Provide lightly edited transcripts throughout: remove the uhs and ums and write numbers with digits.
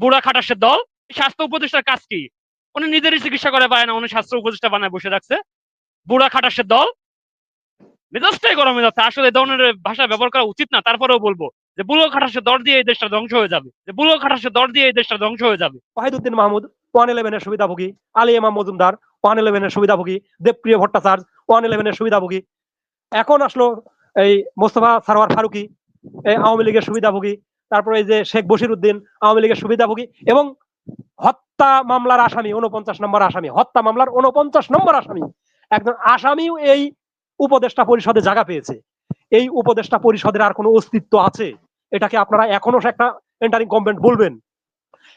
বুড়া খাটাসের দল। স্বাস্থ্য উপদেষ্টার কাজ কি? উনি নিজেরই চিকিৎসা করে পায় না, উনি স্বাস্থ্য উপদেষ্টা বানায় বসে রাখছে। বুড়া খাটাসের দল। মেজাজটাই গরম হয়ে যাচ্ছে। আসলে এই ধরনের ভাষা ব্যবহার করা উচিত না, তারপরেও বলবো যে বুড়ো খাটাসের দর দিয়ে এই দেশটা ধ্বংস হয়ে যাবে, যে বুড়ো খাটাসের দর দিয়ে এই দেশটা ধ্বংস হয়ে যাবে। ওয়াহিদুদ্দিন মাহমুদ 111-এর সুবিধাভোগী, আলী ইমাম মজুমদার 111-এর সুবিধাভোগী, দেবপ্রিয় ভট্টাচার্য 111-এর সুবিধাভোগী। এখন আসলো এই মোস্তফা সারোয়ার ফারুকি, এই আওয়ামী লীগের সুবিধাভোগী। তারপরে এই যে শেখ বশির উদ্দিন আওয়ামী লীগের সুবিধাভোগী, এবং হত্যা মামলার আসামি 49 নম্বর আসামি, হত্যা মামলার 49 নম্বর আসামি একজন আসামিও এই উপদেষ্টা পরিষদে জায়গা পেয়েছে। এই উপদেষ্টা পরিষদের আর কোনো অস্তিত্ব আছে? এটাকে আপনারা এখনো একটা এন্টারিং গভর্নমেন্ট বলবেন?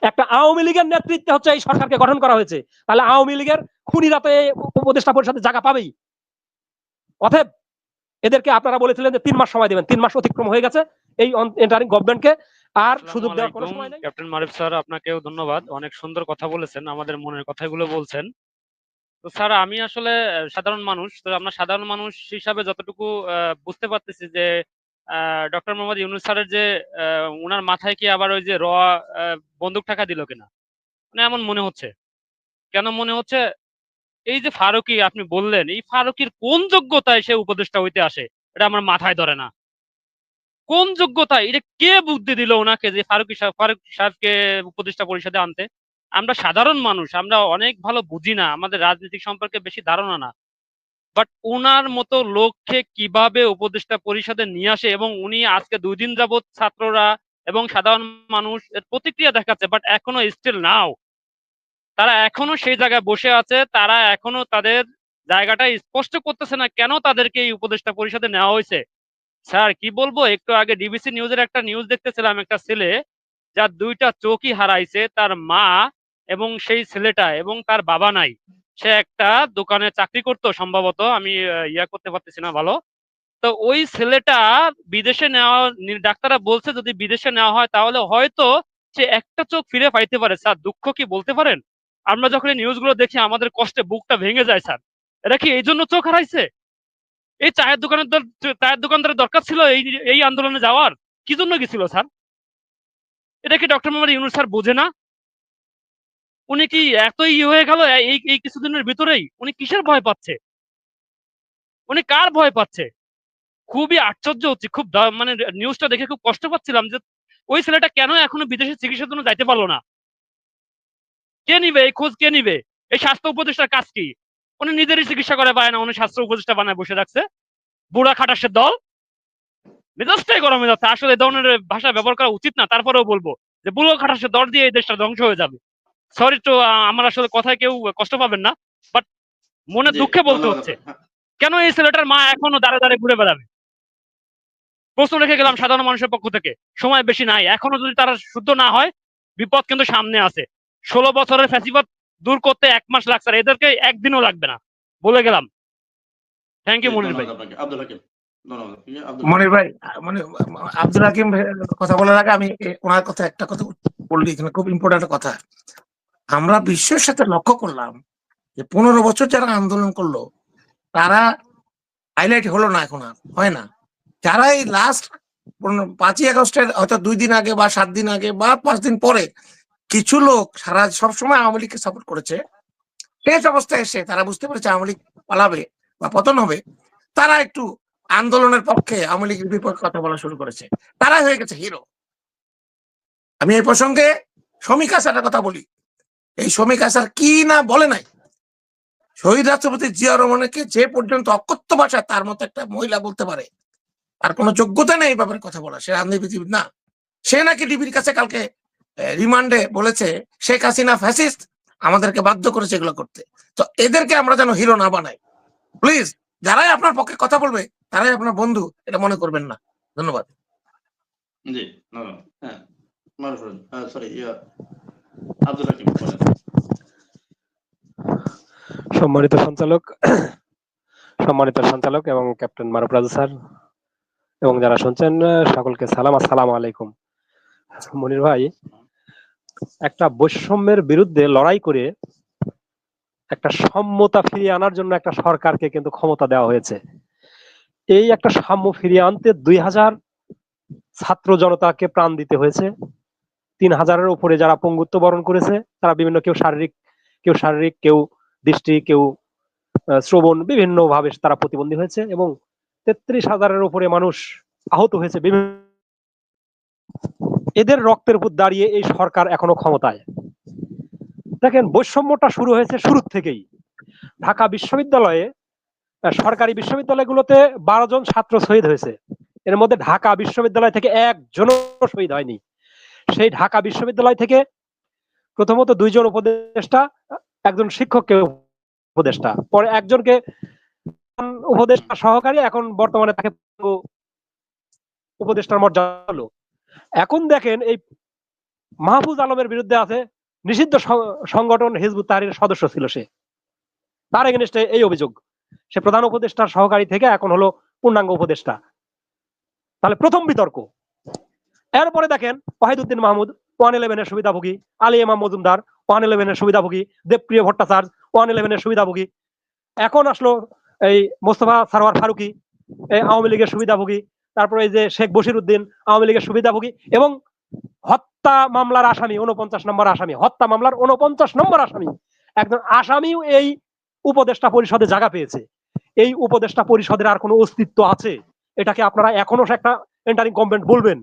একটা আওয়ামী লীগের নেতৃত্বে হচ্ছে এই সরকারকে গঠন করা হয়েছে, তাহলে আওয়ামী লীগের খুনিরা তো এই উপদেষ্টা পরিষদে জায়গা পাবেই। অতএব এদেরকে আপনারা বলেছিলেন যে 3 মাস সময় দেবেন, 3 মাস অতিক্রম হয়ে গেছে এই এন্টারিং গভর্নমেন্টকে, আর সুযোগ দেওয়ার কোনো সময় নেই। ক্যাপ্টেন মারুফ স্যার, আপনাকেও ধন্যবাদ, অনেক সুন্দর কথা বলেছেন, আমাদের মনের কথাগুলো বলছেন। তো স্যার আমি আসলে সাধারণ মানুষ, তো আমরা সাধারণ মানুষ হিসাবে যতটুকু বুঝতে পারতেছি যে ডক্টর মোহাম্মদ ইউনূস স্যারের যে ওনার মাথায় কি আবার ওই যে বন্দুক টাকা দিল কিনা, মানে এমন মনে হচ্ছে। কেন মনে হচ্ছে? এই যে ফারুকি আপনি বললেন, এই ফারুকির কোন যোগ্যতায় সে উপদেষ্টা হইতে আসে এটা আমার মাথায় ধরে না। কোন যোগ্যতায়? এটা কে বুদ্ধি দিল ওনাকে যে ফারুক সাহেবকে উপদেষ্টা পরিষদে আনতে? আমরা সাধারণ মানুষ, আমরা অনেক ভালো বুঝি না, আমাদের রাজনীতি সম্পর্কে বেশি ধারণা না, বাট উনার মতো লোককে কিভাবে উপদেষ্টা পরিষদে নিয়ে আসে, এবং উনি আজকে 2 দিন যাবত ছাত্ররা এবং সাধারণ মানুষ এর প্রতিক্রিয়া দেখাচ্ছে, বাট এখনো স্টিল নাও তারা এখনো সেই জায়গায় বসে আছে, তারা এখনো তাদের জায়গাটা স্পষ্ট করতেছে না কেন তাদেরকে এই উপদেষ্টা পরিষদে নেওয়া হয়েছে। স্যার কি বলবো, একটু আগে ডিবিসি নিউজের একটা নিউজ দেখতেছিলাম, একটা ছেলে যার 2টা চোখই হারাইছে, তার মা এবং সেই ছেলেটা এবং তার বাবা নাই। সে একটা দোকানে চাকরি করতো সম্ভবত, আমি ইয়া করতে পারতেছি না ভালো। তো ওই ছেলেটা বিদেশে নেওয়া, ডাক্তাররা বলছে যদি বিদেশে নেওয়া হয় তাহলে হয়তো সে একটা চোখ ফিরে পাইতে পারে। স্যার দুঃখ কি বলতে পারেন? আমরা যখন এই নিউজগুলো দেখি আমাদের কষ্টে বুকটা ভেঙে যায় স্যার। এরা কি এই জন্য চোখ হারাইছে? এই চায়ের দোকানদারের দরকার ছিল এই এই আন্দোলনে যাওয়ার? কি জন্য গেছিল স্যার? এটা কি ডক্টর মোহাম্মদ ইউনূস স্যার বোঝে না? উনি কি এতই হয়ে গেল এই এই কিছুদিনের ভিতরেই? উনি কিসের ভয় পাচ্ছে? উনি কার ভয় পাচ্ছে? খুবই আশ্চর্য হচ্ছে, খুব মানে নিউজটা দেখে খুব কষ্ট পাচ্ছিলাম যে ওই ছেলেটা কেন এখনো বিদেশে চিকিৎসার জন্য যাইতে পারলো না। কে নিবে এই খোঁজ? কে নিবে? এই স্বাস্থ্য উপদেষ্টার কাজ কি? উনি নিজেরই চিকিৎসা করে পায় না, উনি স্বাস্থ্য উপদেষ্টা বানায় বসে রাখছে। বুড়া খাটাসের দল। মেজাজটাই গরম হয়ে যাচ্ছে। আসলে এই ধরনের ভাষা ব্যবহার করা উচিত না, তারপরেও বলবো যে বুড়ো খাটাসের দর দিয়ে এই দেশটা ধ্বংস হয়ে যাবে। সরি তো, আমার আসলে কথায় কেউ কষ্ট পাবেন না, বাট মনে দুঃখে বলতে হচ্ছে। কেন এই ছেলেটার মা এখনো দাঁড়ে দাঁড়িয়ে ঘুরে বেড়াবে? প্রশ্ন রেখে গেলাম সাধারণ মানুষের পক্ষ থেকে। সময় বেশি নাই, এখনো যদি তারা শুদ্ধ না হয় বিপদ কিন্তু সামনে আছে। 16 বছরের ফ্যাসিবাদ দূর করতে 1 মাস লাগছে, আর এদেরকে একদিনও লাগবে না, বলে গেলাম। থ্যাংক ইউ মনির ভাই। মনির ভাই, মানে আব্দুল হাকিম কথা বলার আগে আমি ওনার কথা একটা কথা বললি, এখানে খুব ইম্পর্টেন্ট কথা। আমরা বিশ্বের সাথে লক্ষ্য করলাম যে 15 বছর যারা আন্দোলন করলো তারা হাইলাইট হলো না, এখন আর হয় না। যারা এই লাস্ট 5ই আগস্টের হয়তো 2 দিন আগে বা 7 দিন আগে বা 5 দিন পরে কিছু লোক সারা সবসময় আওয়ামী লীগকে সাপোর্ট করেছে, শেষ অবস্থায় এসে তারা বুঝতে পেরেছে আওয়ামী লীগ পালাবে বা পতন হবে, তারা একটু আন্দোলনের পক্ষে আওয়ামী লীগের বিপক্ষে কথা বলা শুরু করেছে, তারাই হয়ে গেছে হিরো। আমি এই প্রসঙ্গে শমীক হাসানের কথা বলি। এই শমীক হাসান কি না বলে নাই, শহীদ রাষ্ট্রপতি জিয়া রহমানকে যে পর্যন্ত অকথ্য ভাষায় তার মতো একটা মহিলা বলতে পারে, আর কোনো যোগ্যতা নেই এই ব্যাপারে কথা বলা, সে রাজনীতিবিদ না। সে নাকি ডিবির কাছে কালকে রিমান্ডে বলেছে শেখ হাসিনা ফ্যাসিস্ট, আমাদেরকে বাধ্য করেছে এগুলো করতে। তো এদেরকে আমরা যেন হিরো না বানাই প্লিজ। যারাই আপনার পক্ষে কথা বলবে তারাই আপনার বন্ধু, এটা মনে করবেন না। ধন্যবাদ। জি, হ্যাঁ, সরি, আব্দুল হাকিম বলেন। সম্মানিত সঞ্চালক এবং ক্যাপ্টেন মারুফ রাজু স্যার এবং যারা শুনছেন সকলকে সালাম, আসসালামু আলাইকুম। মনির ভাই, একটা বৈষম্যের বিরুদ্ধে লড়াই করে একটা সাম্যতা ফিরিয়ে আনার জন্য একটা সরকারকে কিন্তু ক্ষমতা দেওয়া হয়েছে। এই একটা সাম্য ফিরিয়ে আনতে 2000 ছাত্র জনতাকে প্রাণ দিতে হয়েছে, 3000-এর উপরে যারা পঙ্গুত্ব বরণ করেছে, তারা বিভিন্ন কেউ শারীরিক, কেউ দৃষ্টি, কেউ শ্রবণ, বিভিন্ন ভাবে তারা প্রতিবন্ধী হয়েছে এবং 33,000-এর উপরে মানুষ আহত হয়েছে। এদের রক্তের উপর দাঁড়িয়ে এই সরকার এখনো ক্ষমতায়। দেখেন, বৈষম্যটা শুরু হয়েছে শুরু থেকেই। ঢাকা বিশ্ববিদ্যালয়ে, সরকারি বিশ্ববিদ্যালয়গুলোতে 12 জন ছাত্র শহীদ হয়েছে। এর মধ্যে ঢাকা বিশ্ববিদ্যালয় থেকে একজনও শহীদ হয়নি। সেই ঢাকা বিশ্ববিদ্যালয় থেকে প্রথমত 2 জন উপদেষ্টা, একজন শিক্ষককে উপদেষ্টা, পরে একজনকে উপদেষ্টা সহকারী, এখন বর্তমানে তাকে উপদেষ্টার মর্যাদা হলো। এখন দেখেন, এই মাহফুজ আলমের বিরুদ্ধে আছে নিষিদ্ধ সংগঠন হিজবুত তাহরীরের সদস্য ছিল সে, তার এগেনস্টে এই অভিযোগ। সে প্রধান উপদেষ্টার সহকারী থেকে এখন হলো পূর্ণাঙ্গ উপদেষ্টা। তাহলে প্রথম বিতর্ক। এরপরে দেখেন ওয়াহিদুদ্দিন মাহমুদ 111-এর সুবিধাভোগী, আলী ইমাম মজুমদার 111-এর সুবিধাভোগী, দেবপ্রিয় ভট্টাচার্য 111-এর সুবিধাভোগী। এখন আসলো এই মোস্তফা সারোয়ার ফারুকী, এই আওয়ামী লীগের সুবিধাভোগী। তারপরে এই যে শেখ বশিরউদ্দিন আওয়ামী লীগের সুবিধাভোগী এবং হত্যা মামলার আসামি, 49 নম্বর আসামি, হত্যা মামলার 49 নম্বর আসামি, একজন আসামিও এই উপদেষ্টা পরিষদে জায়গা পেয়েছে। এই উপদেষ্টা পরিষদের আর কোনো অস্তিত্ব আছে? এটাকে আপনারা এখনো একটা এন্টারিং গভর্নমেন্ট বলবেন?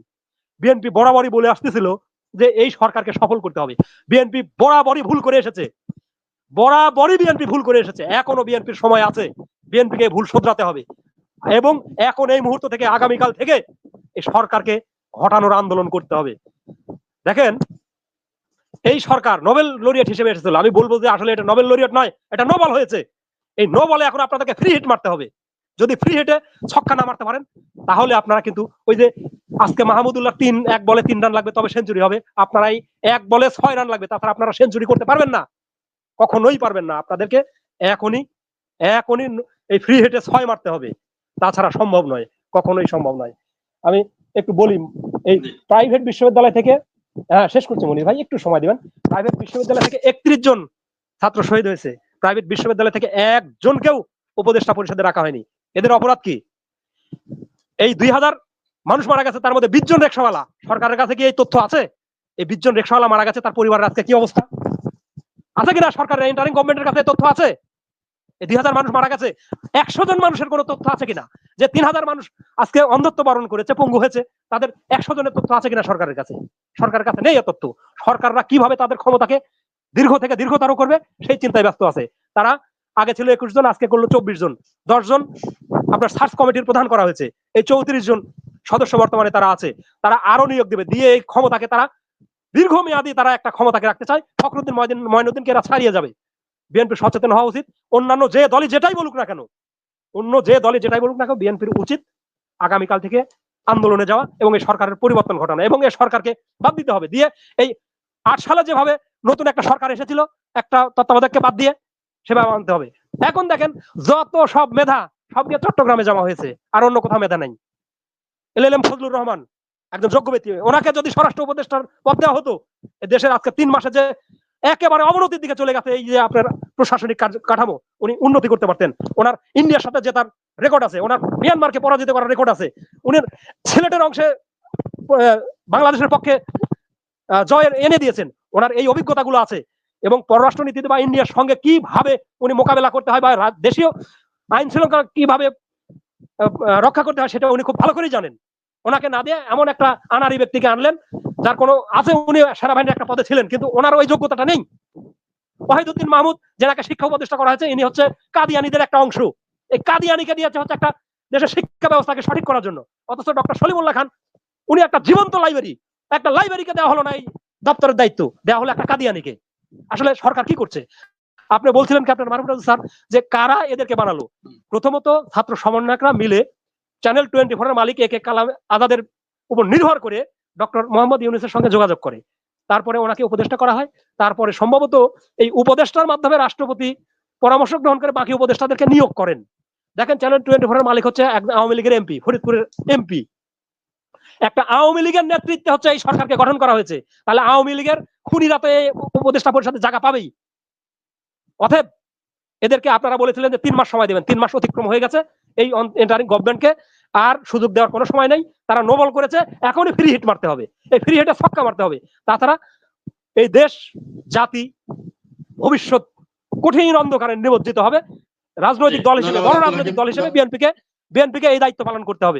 বিএনপি বরাবরই বলে আসতেছিল যে এই সরকারকে সফল করতে হবে। বিএনপি বরাবরই ভুল করে এসেছে, এখনো বিএনপির সময় আছে, বিএনপিকে ভুল শোধরাতে হবে এবং এখন এই মুহূর্ত থেকে, আগামীকাল থেকে এই সরকারকে হটানোর আন্দোলন করতে হবে। দেখেন, এই সরকার নোবেল লরিয়েট হিসেবে এসেছিল। আমি বলবো যে আসলে এটা নোবেল লরিয়েট নয়, এটা নোবেল হয়েছে। এই নোবেলে এখন আপনাদেরকে ফ্রি হিট মারতে হবে। যদি ফ্রি হিটে ছক্কা না মারতে পারেন, তাহলে আপনারা কিন্তু ওই যে আজকে মাহমুদুল্লাহ 1 বলে 3 রান লাগবে, তবে সেঞ্চুরি হবে। আপনারা এই 1 বলে 6 রান লাগবে, তাছাড়া আপনারা সেঞ্চুরি করতে পারবেন না, কখনোই পারবেন না। আপনাদেরকে এখনই এই ফ্রি হিটে 6 মারতে হবে, তাছাড়া সম্ভব নয়, কখনোই সম্ভব নয়। আমি একটু বলি, এই প্রাইভেট বিশ্ববিদ্যালয় থেকে, শেষ করছি মনির ভাই, একটু সময় দিবেন। প্রাইভেট বিশ্ববিদ্যালয় থেকে 31 জন ছাত্র শহীদ হয়েছে। প্রাইভেট বিশ্ববিদ্যালয় থেকে একজনকেও উপদেষ্টা পরিষদে রাখা হয়নি। এদের অপরাধ কি? এই 2000 মানুষ মারা গেছে, তার মধ্যে 20 জন রিকশাওয়ালা। সরকারের কাছে কি এই তথ্য আছে? এই 20 জন রিকশাওয়ালা মারা গেছে, তার পরিবারের আজকে কি অবস্থা আছে কিনা সরকারের ইন্টারিং গভর্নমেন্টের কাছে তথ্য আছে? এই 2000 মানুষ মারা গেছে, 100 জন মানুষের কোনো তথ্য আছে কিনা? যে 3000 মানুষ আজকে অন্ধত্ব বরণ করেছে, পঙ্গু হয়েছে, তাদের 100 জনের তথ্য আছে কিনা সরকারের কাছে? সরকারের কাছে নেই তথ্য। সরকাররা কিভাবে তাদের ক্ষমতাকে দীর্ঘ থেকে দীর্ঘতর করবে সেই চিন্তায় ব্যস্ত আছে। তারা আগে ছিল 21 জন, আজকে করলো 24 জন। 10 জন আপনার সার্চ কমিটির প্রধান করা হয়েছে। এই 34 জন সদস্য বর্তমানে তারা আছে। তারা আরো নিয়োগ দেবে, দিয়ে এই ক্ষমতাকে তারা দীর্ঘমেয়াদী তারা একটা ক্ষমতাকে রাখতে চায়। ফখরুদ্দিন মঈনুদ্দিনকে এরা ছাড়িয়ে যাবে। বিএনপি সচেতন হওয়া উচিত। অন্যান্য যে দলই যেটাই বলুক না কেন, বিএনপির উচিত আগামীকাল থেকে আন্দোলনে যাওয়া এবং এই সরকারের পরিবর্তন ঘটানো এবং এই সরকারকে বাদ দিতে হবে। দিয়ে এই 8 সালে যেভাবে নতুন একটা সরকার এসেছিল, একটা তত্ত্বাবধায়ককে বাদ দিয়ে সেভাবে আনতে হবে। এখন দেখেন, যত সব মেধা সব দিয়ে চট্টগ্রামে জমা হয়েছে, আর অন্য কোথাও মেধা নাই। এলএলএম ফজলুর রহমান একজন যোগ্য ব্যক্তি, ওনাকে যদি স্বরাষ্ট্র উপদেষ্টার পদ দেওয়া হতো, দেশের আজকে 3 মাসে যে একেবারে অবনতির দিকে চলে গেছে এই যে আপনার প্রশাসনিক কাঠামো, উনি উন্নতি করতে পারতেন। ওনার ইন্ডিয়ার সাথে যে তার রেকর্ড আছে, ওনার মিয়ানমারকে পরাজিত করার রেকর্ড আছে, উনি সিলেটের অংশে বাংলাদেশের পক্ষে জয় এনে দিয়েছেন, ওনার এই অভিজ্ঞতাগুলো আছে। এবং পররাষ্ট্র নীতিতে বা ইন্ডিয়ার সঙ্গে কিভাবে উনি মোকাবেলা করতে হয় বা দেশীয় আইন শৃঙ্খলা কিভাবে রক্ষা করতে হয় সেটা উনি খুব ভালো করেই জানেন। ওনাকে না দিয়ে এমন একটা আনারি ব্যক্তিকে আনলেন, যার কোনো আছে, উনি সেনাবাহিনীর একটা পদে ছিলেন, কিন্তু ওনার ওই যোগ্যতাটা নেই। ওয়াহিদুদ্দিন মাহমুদ, যাকে শিক্ষা উপদেষ্টা করা হয়েছে, ইনি হচ্ছে কাদিয়ানিদের একটা অংশ। এই কাদিয়ানিকে দিয়েছে হচ্ছে একটা দেশের শিক্ষা ব্যবস্থাকে সঠিক করার জন্য। অথচ ডক্টর সলিমুল্লাহ খান, উনি একটা জীবন্ত লাইব্রেরি, একটা লাইব্রেরিকে দেওয়া হলো না এই দপ্তরের দায়িত্ব, দেওয়া হলো একটা কাদিয়ানিকে। আসলে সরকার কি করছে? আপনি বলছিলেন ক্যাপ্টেন মারুফ স্যার যে কারা এদেরকে বানালো। প্রথমত ছাত্র সমন্বয়করা মিলে চ্যানেল 24 এর মালিক একে কালাম আজাদের উপর নির্ভর করে ডক্টর মোহাম্মদ ইউনূসের সঙ্গে যোগাযোগ করে, তারপরে ওনাকে উপদেষ্টা করা হয়। তারপরে সম্ভবত এই উপদেষ্টার মাধ্যমে রাষ্ট্রপতি পরামর্শ গ্রহণ করে বাকি উপদেষ্টাদেরকে নিয়োগ করেন। দেখেন, চ্যানেল 24 এর মালিক হচ্ছে আওয়ামী লীগের এমপি, ফরিদপুরের এমপি। একটা আওয়ামী লীগের নেতৃত্বে হচ্ছে এই সরকারকে গঠন করা হয়েছে। তাহলে আওয়ামী লীগের খুনিরা তো এই উপদেষ্টা পরিষদের জায়গা পাবেই। অতএব এদেরকে আপনারা বলেছিলেন যে 3 মাস সময় দেবেন, 3 মাস অতিক্রম হয়ে গেছে। এই ইন্টারিম গভর্নমেন্টকে আর সুযোগ দেওয়ার কোনো সময় নেই। তারা নো বল করেছে, এখনই ফ্রি হিট মারতে হবে, এই ফ্রি হিটে ছক্কা মারতে হবে। তাছাড়া এই দেশ জাতি ভবিষ্যৎ কঠিন অন্ধকারে নিমজ্জিত হবে। রাজনৈতিক দল হিসেবে, বড় রাজনৈতিক দল হিসেবে বিএনপিকে এই দায়িত্ব পালন করতে হবে।